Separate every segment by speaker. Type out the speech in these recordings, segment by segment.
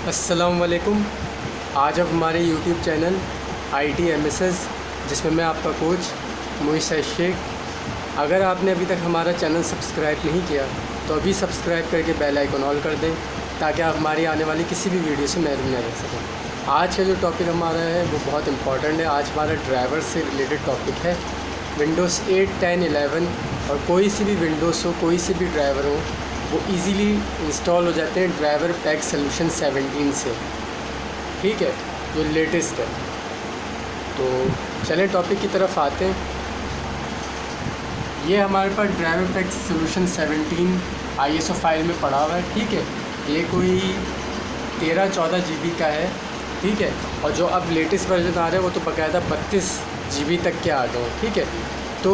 Speaker 1: अस्सलामुअलैकुम। आज अब हमारे YouTube चैनल ITMSS, जिसमें मैं आपका कोच मोइस शेख। अगर आपने अभी तक हमारा चैनल सब्सक्राइब नहीं किया तो अभी सब्सक्राइब करके बेल आइकन ऑल कर दें ताकि आप हमारी आने वाली किसी भी वीडियो से महरूम न रह सकें। आज का जो टॉपिक हमारा है वो बहुत इंपॉर्टेंट है। आज हमारा ड्राइवर से रिलेटेड टॉपिक है। विंडोज़ 8, 10, 11 और कोई सी भी विंडोज़ हो, कोई सी भी ड्राइवर हो, वो इजीली इंस्टॉल हो जाते हैं ड्राइवर पैक सॉल्यूशन 17 से। ठीक है, जो लेटेस्ट है। तो चलें टॉपिक की तरफ आते हैं। ये हमारे पास driver pack solution 17 ISO file में पड़ा हुआ है। ठीक है, ये कोई 13-14 GB का है। ठीक है, और जो अब लेटेस्ट वर्जन आ रहा है वो तो बाकायदा 32 GB तक के आ गए हैं। ठीक है, तो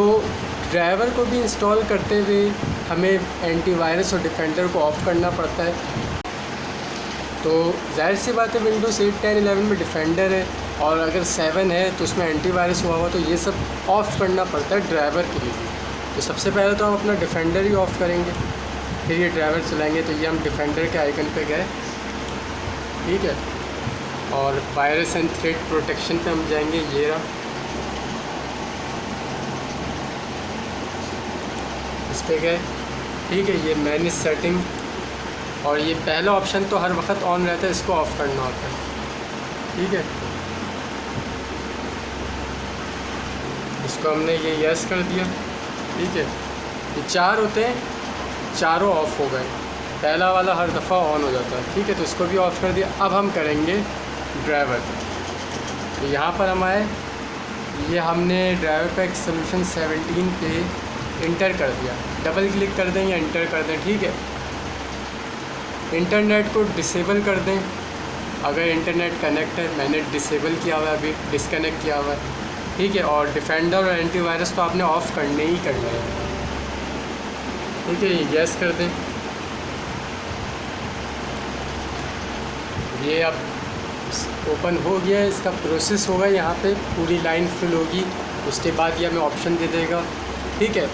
Speaker 1: ड्राइवर को भी इंस्टॉल करते हुए हमें एंटीवायरस और डिफेंडर को ऑफ़ करना पड़ता है। तो जाहिर सी बात है, विंडोज़ 8, 10, 11 में डिफेंडर है और अगर 7 है तो उसमें एंटीवायरस हुआ तो ये सब ऑफ़ करना पड़ता है ड्राइवर के लिए। तो सबसे पहले तो हम अपना डिफेंडर ही ऑफ़ करेंगे, फिर ये ड्राइवर चलाएंगे। तो ये हम डिफेंडर के आइकन पे गए। ठीक है, और वायरस एंड थ्रेट प्रोटेक्शन पे हम जाएंगे। ये रहा, इस पे गए। ठीक है, ये मैनेज सेटिंग, और ये पहला ऑप्शन तो हर वक्त ऑन रहता है, इसको ऑफ़ करना होता है। ठीक है, इसको हमने ये यस कर दिया। ठीक है, ये 4 होते हैं, चारों ऑफ़ हो गए। पहला वाला हर दफ़ा ऑन हो जाता है। ठीक है, तो इसको भी ऑफ़ कर दिया। अब हम करेंगे ड्राइवर। तो यहाँ पर हम आए, ये हमने ड्राइवर पैक सॉल्यूशन 17 पे इंटर कर दिया। डबल क्लिक कर दें या इंटर कर दें। ठीक है, इंटरनेट को डिसेबल कर दें अगर इंटरनेट कनेक्ट है। मैंने डिसेबल किया हुआ है, अभी डिसकनेक्ट किया हुआ है। ठीक है, और डिफेंडर और एंटीवायरस तो आपने ऑफ़ करने ही करने हैं। ठीक है, ये यस कर दें। ये अब ओपन हो गया है, इसका प्रोसेस होगा। यहाँ पे पूरी लाइन फिल होगी, उसके बाद ये हमें ऑप्शन दे देगा। ठीक है,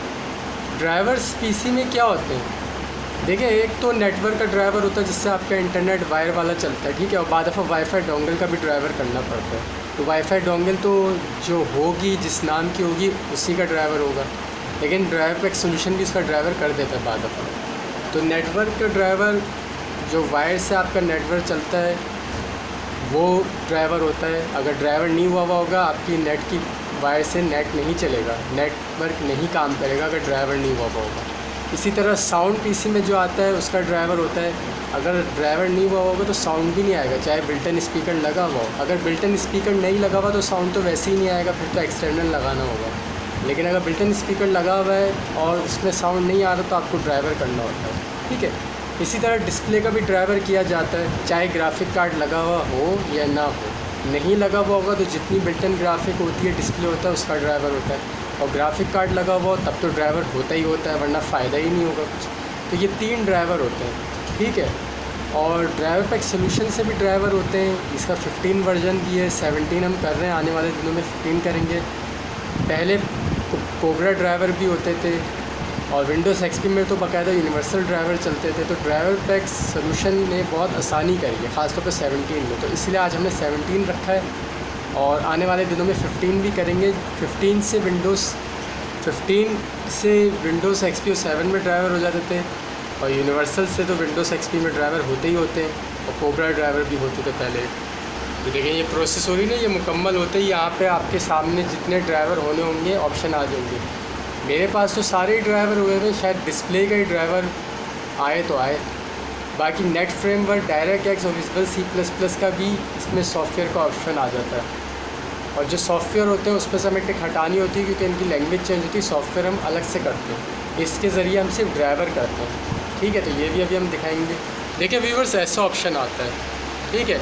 Speaker 1: ड्राइवर्स पीसी में क्या होते हैं, देखिए, एक तो नेटवर्क का ड्राइवर होता है जिससे आपका इंटरनेट वायर वाला चलता है। ठीक है, और बाद दफ़ा वाईफाई डोंगल का भी ड्राइवर करना पड़ता है। तो वाईफाई डोंगल तो जो होगी, जिस नाम की होगी, उसी का ड्राइवर होगा। लेकिन ड्राइवर पैक सॉल्यूशन भी इसका ड्राइवर कर देता है बाद दफ़ा। तो नेटवर्क का ड्राइवर जो वायर से आपका नेटवर्क चलता है वो ड्राइवर होता है। अगर ड्राइवर नहीं हुआ होगा, आपकी नेट की वायर से नेट नहीं चलेगा, नेटवर्क नहीं काम करेगा अगर ड्राइवर नहीं हुआ होगा। इसी तरह साउंड पीसी में जो आता है उसका ड्राइवर होता है। अगर ड्राइवर नहीं हुआ होगा तो साउंड भी नहीं आएगा, चाहे बिल्टन स्पीकर लगा हुआ हो। अगर बिल्टन स्पीकर नहीं लगा हुआ तो साउंड तो वैसे ही नहीं आएगा, फिर तो एक्सटर्नल लगाना होगा। लेकिन अगर बिल्टन स्पीकर लगा हुआ है और उसमें साउंड नहीं आ रहा तो आपको ड्राइवर करना होता है। ठीक है, इसी तरह डिस्प्ले का भी ड्राइवर किया जाता है, चाहे ग्राफिक कार्ड लगा हुआ हो या ना हो। नहीं लगा हुआ होगा तो जितनी बिल्टन ग्राफिक होती है, डिस्प्ले होता है, उसका ड्राइवर होता है। और ग्राफिक कार्ड लगा हुआ हो तब तो ड्राइवर होता ही होता है, वरना फ़ायदा ही नहीं होगा कुछ। तो ये 3 ड्राइवर होते हैं। ठीक है, और ड्राइवर पैक सॉल्यूशन से भी ड्राइवर होते हैं। इसका 15 वर्जन भी है, 17 हम कर रहे हैं, आने वाले दिनों में 15 करेंगे। पहले कोबरा ड्राइवर भी होते थे, और विंडोज़ XP में तो बाकायदा यूनिवर्सल ड्राइवर चलते थे। तो ड्राइवर पैक सॉल्यूशन ने बहुत आसानी करी है, ख़ासतौर पर 17 में। तो इसलिए आज हमने 17 रखा है, और आने वाले दिनों में 15 भी करेंगे। 15 से विंडोज़ XP और 7 में ड्राइवर हो जाते थे, और यूनिवर्सल से तो विंडोज़ XP में ड्राइवर होते ही होते हैं, और कोबरा ड्राइवर भी होते थे पहले। तो देखें, ये प्रोसेस हो रही ना, ये मुकम्मल होते ही यहाँ पे आपके सामने जितने ड्राइवर होने होंगे ऑप्शन आ जाएंगे। मेरे पास तो सारे ही ड्राइवर हुए हैं, शायद डिस्प्ले का ही ड्राइवर आए तो आए। बाकी नेट फ्रेमवर्क, डायरेक्ट एक्स और विजुअल C++ का भी इसमें सॉफ्टवेयर का ऑप्शन आ जाता है। और जो सॉफ्टवेयर होते हैं उस पर से हमें टिक हटानी होती है क्योंकि इनकी लैंग्वेज चेंज होती है। सॉफ्टवेयर हम अलग से करते हैं, इसके ज़रिए हम सिर्फ ड्राइवर करते हैं। ठीक है, तो ये भी अभी हम दिखाएंगे। देखिए व्यूअर्स, ऐसा ऑप्शन आता है। ठीक है,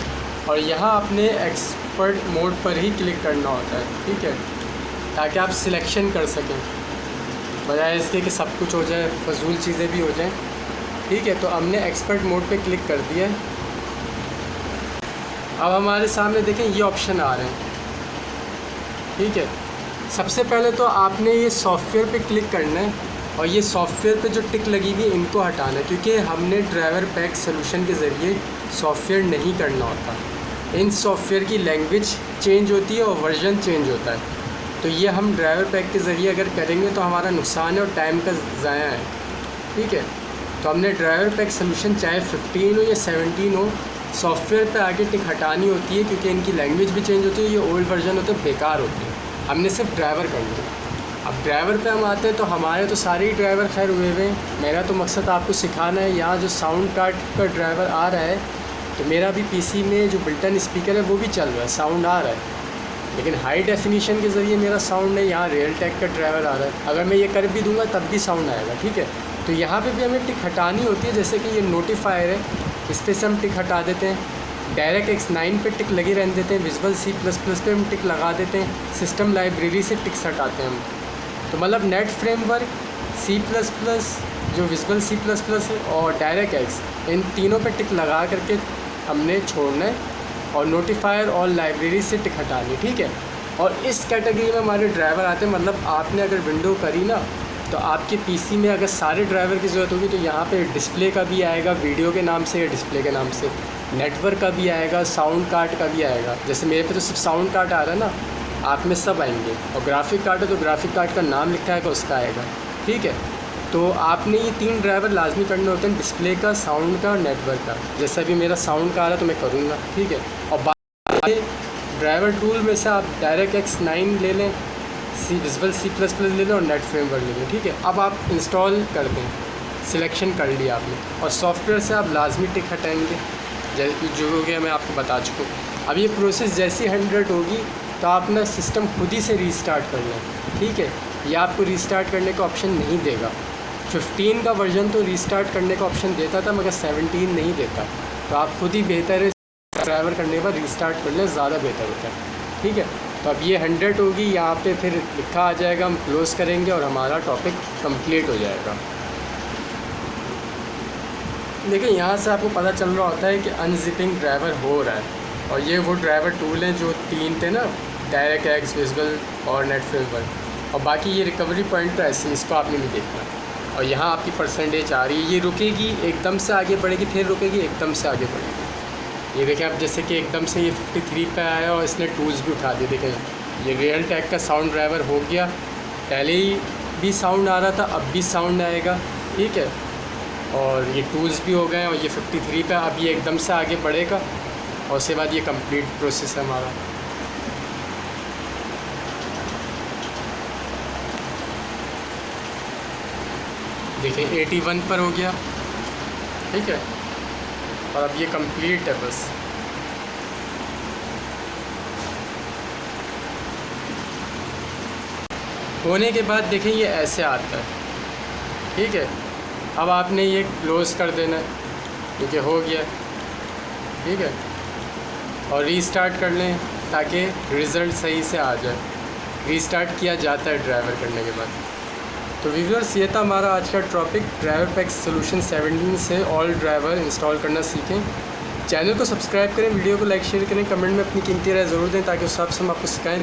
Speaker 1: और यहाँ आपने एक्सपर्ट मोड पर ही क्लिक करना होता है। ठीक है, ताकि आप सिलेक्शन कर सकें, बजाय इसके कि सब कुछ हो जाए, फजूल चीज़ें भी हो जाएं। ठीक है, तो हमने एक्सपर्ट मोड पे क्लिक कर दिया। अब हमारे सामने देखें ये ऑप्शन आ रहे हैं। ठीक है, सबसे पहले तो आपने ये सॉफ्टवेयर पे क्लिक करना है, और ये सॉफ्टवेयर पे जो टिक लगी हुई है इनको हटाना है, क्योंकि हमने ड्राइवर पैक सॉल्यूशन के ज़रिए सॉफ्टवेयर नहीं करना होता। इन सॉफ्टवेयर की लैंग्वेज चेंज होती है और वर्जन चेंज होता है। तो ये हम ड्राइवर पैक के ज़रिए अगर करेंगे तो हमारा नुकसान है और टाइम का ज़ाया है। ठीक है, तो हमने ड्राइवर पैक सोल्यूशन चाहे 15 हो या 17 हो, सॉफ्टवेयर पे आगे टिक हटानी होती है क्योंकि इनकी लैंग्वेज भी चेंज होती है। ये ओल्ड वर्जन होते हैं, बेकार होते हैं। हमने सिर्फ ड्राइवर करना है। अब ड्राइवर पे हम आते हैं तो हमारे तो सारे ही ड्राइवर खैर हुए हुए हैं। मेरा तो मकसद आपको सिखाना है। यहाँ जो साउंड कार्ड का ड्राइवर आ रहा है, तो मेरा भी पीसी में जो बिल्टन स्पीकर है वो भी चल रहा है, साउंड आ रहा है, लेकिन हाई डेफिनेशन के ज़रिए मेरा साउंड है। यहाँ रियलटेक का ड्राइवर आ रहा है, अगर मैं ये कर भी दूंगा तब भी साउंड आएगा। ठीक है, तो यहाँ पे भी हमें टिक हटानी होती है। जैसे कि ये नोटिफायर है, इस पर से हम टिक हटा देते हैं। डायरेक्ट X9 पे टिक लगे रहने देते हैं। विजुअल C++ पे हम टिक लगा देते हैं। सिस्टम लाइब्रेरी से टिक्स हटाते हैं हम। तो मतलब नेट फ्रेमवर्क, C++, जो विजुअल C++ है और डायरेक्ट X, इन तीनों पे टिक लगा करके हमने छोड़ना है और नोटिफायर और लाइब्रेरी से टिक हटानी। ठीक है, और इस कैटेगरी में हमारे ड्राइवर आते हैं। मतलब आपने अगर विंडो करी ना, तो आपके पीसी में अगर सारे ड्राइवर की ज़रूरत होगी तो यहाँ पे डिस्प्ले का भी आएगा, वीडियो के नाम से या डिस्प्ले के नाम से, नेटवर्क का भी आएगा, साउंड कार्ड का भी आएगा। जैसे मेरे पे तो सिर्फ साउंड कार्ड आ रहा है ना, आप में सब आएंगे। और ग्राफिक कार्ड है तो ग्राफिक कार्ड का नाम लिखा है तो उसका आएगा। ठीक है, तो आपने ये 3 ड्राइवर लाजमी करने होते हैं, डिस्प्ले का, साउंड का और नेटवर्क का। जैसा भी मेरा साउंड का आ रहा है तो मैं करूँगा। ठीक है, और बाकी ड्राइवर टूल में से आप डायरेक्ट X9 ले लें, विजुअल C++ ले लें और नेट फ्रेमवर्क ले लें। ठीक है, अब आप इंस्टॉल कर दें, सिलेक्शन कर लिया आपने, और सॉफ्टवेयर से आप लाजमी टिक हटाएंगे जो हो गया मैं आपको बता चुका हूँ। अब ये प्रोसेस जैसी 100 होगी तो आप ना सिस्टम खुद ही से रीस्टार्ट कर लें। ठीक है, ये आपको रीस्टार्ट करने का ऑप्शन नहीं देगा। 15 का वर्जन तो रीस्टार्ट करने का ऑप्शन देता था, मगर 17 नहीं देता। तो आप खुद ही बेहतर है ड्राइवर करने के बाद रीस्टार्ट कर लें, ज़्यादा बेहतर होता है। ठीक है, तो अब ये 100 होगी, यहाँ पे फिर लिखा आ जाएगा, हम क्लोज़ करेंगे और हमारा टॉपिक कंप्लीट हो जाएगा। देखिए, यहाँ से आपको पता चल रहा होता है कि अनजिपिंग ड्राइवर हो रहा है। और ये वो ड्राइवर टूल हैं जो 3 थे ना, डायरेक्ट X, विजुअल और नेट फ्रेमवर्क। और बाकी ये रिकवरी पॉइंट तो ऐसे, इसको आपने भी देखना। और यहाँ आपकी परसेंटेज आ रही है, ये रुकेगी, एकदम से आगे बढ़ेगी, फिर रुकेगी, एकदम से आगे बढ़ेगी। ये देखें आप, जैसे कि एकदम से ये 53 पे आया और इसने टूल्स भी उठा दिए। देखें, ये रियलटेक का साउंड ड्राइवर हो गया। पहले ही भी साउंड आ रहा था, अब भी साउंड आएगा। ठीक है, और ये टूल्स भी हो गए और ये 53 पे, अब ये एकदम से आगे बढ़ेगा और उसके बाद ये कंप्लीट प्रोसेस है हमारा। देखिए 81 पर हो गया। ठीक है, और अब ये कंप्लीट है बस। होने के बाद देखें ये ऐसे आता है। ठीक है, अब आपने ये क्लोज़ कर देना है क्योंकि हो गया। ठीक है, और रीस्टार्ट कर लें ताकि रिज़ल्ट सही से आ जाए। रीस्टार्ट किया जाता है ड्राइवर करने के बाद। तो व्यूअर्स, ये था हमारा आज का टॉपिक, ड्राइवर पैक सोल्यूशन 17 से ऑल ड्राइवर इंस्टॉल करना सीखें। चैनल को सब्सक्राइब करें, वीडियो को लाइक शेयर करें, कमेंट में अपनी कीमती राय ज़रूर दें ताकि उस हिसाब से हम आपको सिखाएँ।